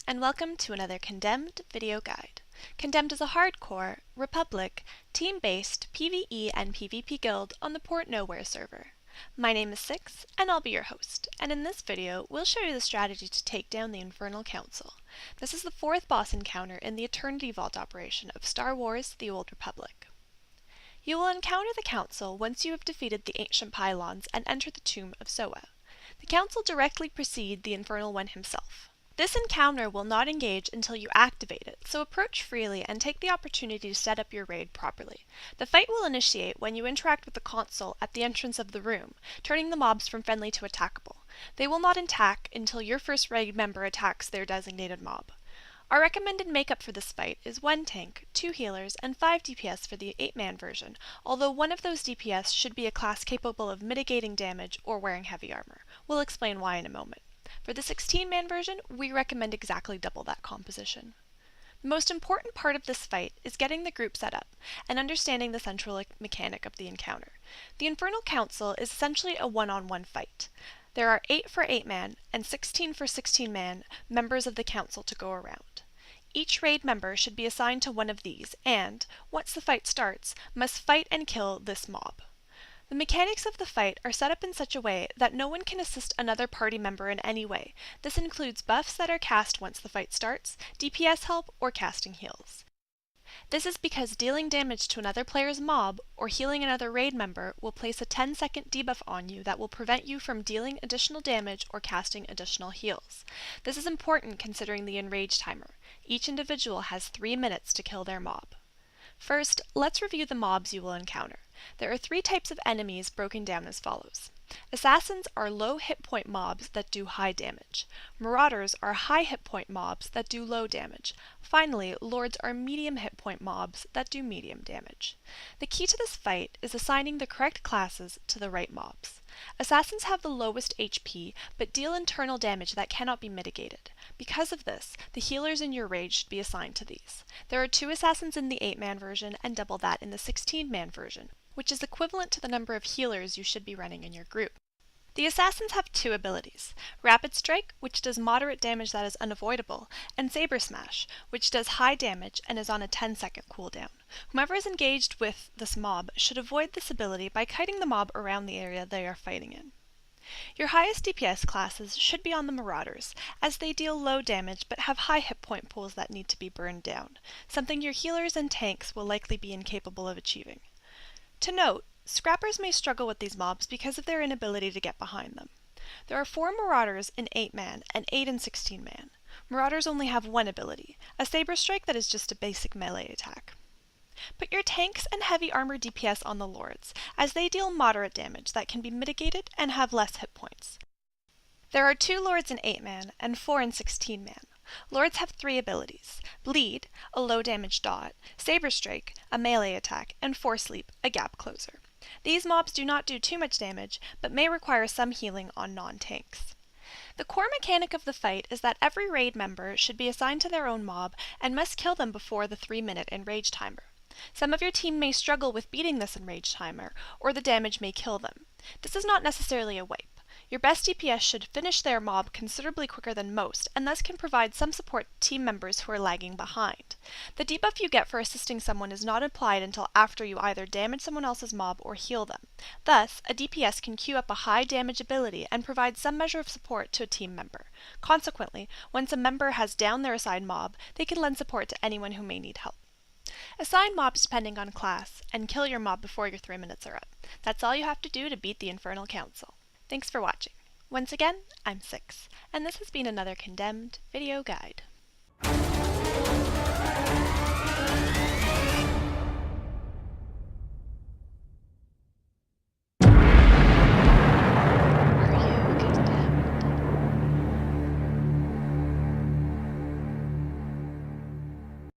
and welcome to another Condemned video guide. Condemned is a hardcore, Republic, team-based PvE and PvP guild on the Port Nowhere server. My name is Six, and I'll be your host, and in this video, we'll show you the strategy to take down the Infernal Council. This is the fourth boss encounter in the Eternity Vault operation of Star Wars: The Old Republic. You will encounter the Council once you have defeated the ancient pylons and enter the tomb of Soa. The Council directly precede the Infernal One himself. This encounter will not engage until you activate it, so approach freely and take the opportunity to set up your raid properly. The fight will initiate when you interact with the console at the entrance of the room, turning the mobs from friendly to attackable. They will not attack until your first raid member attacks their designated mob. Our recommended makeup for this fight is 1 tank, 2 healers, and 5 DPS for the 8-man version, although one of those DPS should be a class capable of mitigating damage or wearing heavy armor. We'll explain why in a moment. For the 16-man version, we recommend exactly double that composition. The most important part of this fight is getting the group set up and understanding the central mechanic of the encounter. The Infernal Council is essentially a one-on-one fight. There are 8 for 8-man and 16 for 16-man members of the council to go around. Each raid member should be assigned to one of these and, once the fight starts, must fight and kill this mob. The mechanics of the fight are set up in such a way that no one can assist another party member in any way. This includes buffs that are cast once the fight starts, DPS help, or casting heals. This is because dealing damage to another player's mob or healing another raid member will place a 10-second debuff on you that will prevent you from dealing additional damage or casting additional heals. This is important considering the enrage timer. Each individual has 3 minutes to kill their mob. First, let's review the mobs you will encounter. There are 3 types of enemies broken down as follows. Assassins are low hit point mobs that do high damage. Marauders are high hit point mobs that do low damage. Finally, Lords are medium hit point mobs that do medium damage. The key to this fight is assigning the correct classes to the right mobs. Assassins have the lowest HP, but deal internal damage that cannot be mitigated. Because of this, the healers in your raid should be assigned to these. There are 2 assassins in the 8-man version and double that in the 16-man version, which is equivalent to the number of healers you should be running in your group. The assassins have 2 abilities, Rapid Strike, which does moderate damage that is unavoidable, and Saber Smash, which does high damage and is on a 10-second cooldown. Whomever is engaged with this mob should avoid this ability by kiting the mob around the area they are fighting in. Your highest DPS classes should be on the Marauders, as they deal low damage but have high hit point pools that need to be burned down, something your healers and tanks will likely be incapable of achieving. To note, Scrappers may struggle with these mobs because of their inability to get behind them. There are 4 Marauders in 8-man and 8 in 16-man. Marauders only have 1 ability, a Saber Strike that is just a basic melee attack. Put your tanks and heavy armor DPS on the Lords, as they deal moderate damage that can be mitigated and have less hit points. There are 2 Lords in 8-man and 4 in 16-man. Lords have 3 abilities, Bleed, a low damage dot, Saber Strike, a melee attack, and Force Leap, a gap closer. These mobs do not do too much damage, but may require some healing on non-tanks. The core mechanic of the fight is that every raid member should be assigned to their own mob and must kill them before the 3-minute enrage timer. Some of your team may struggle with beating this enrage timer, or the damage may kill them. This is not necessarily a wipe. Your best DPS should finish their mob considerably quicker than most, and thus can provide some support to team members who are lagging behind. The debuff you get for assisting someone is not applied until after you either damage someone else's mob or heal them. Thus, a DPS can queue up a high damage ability and provide some measure of support to a team member. Consequently, once a member has downed their assigned mob, they can lend support to anyone who may need help. Assign mobs depending on class, and kill your mob before your 3 minutes are up. That's all you have to do to beat the Infernal Council. Thanks for watching. Once again, I'm Six, and this has been another Condemned video guide.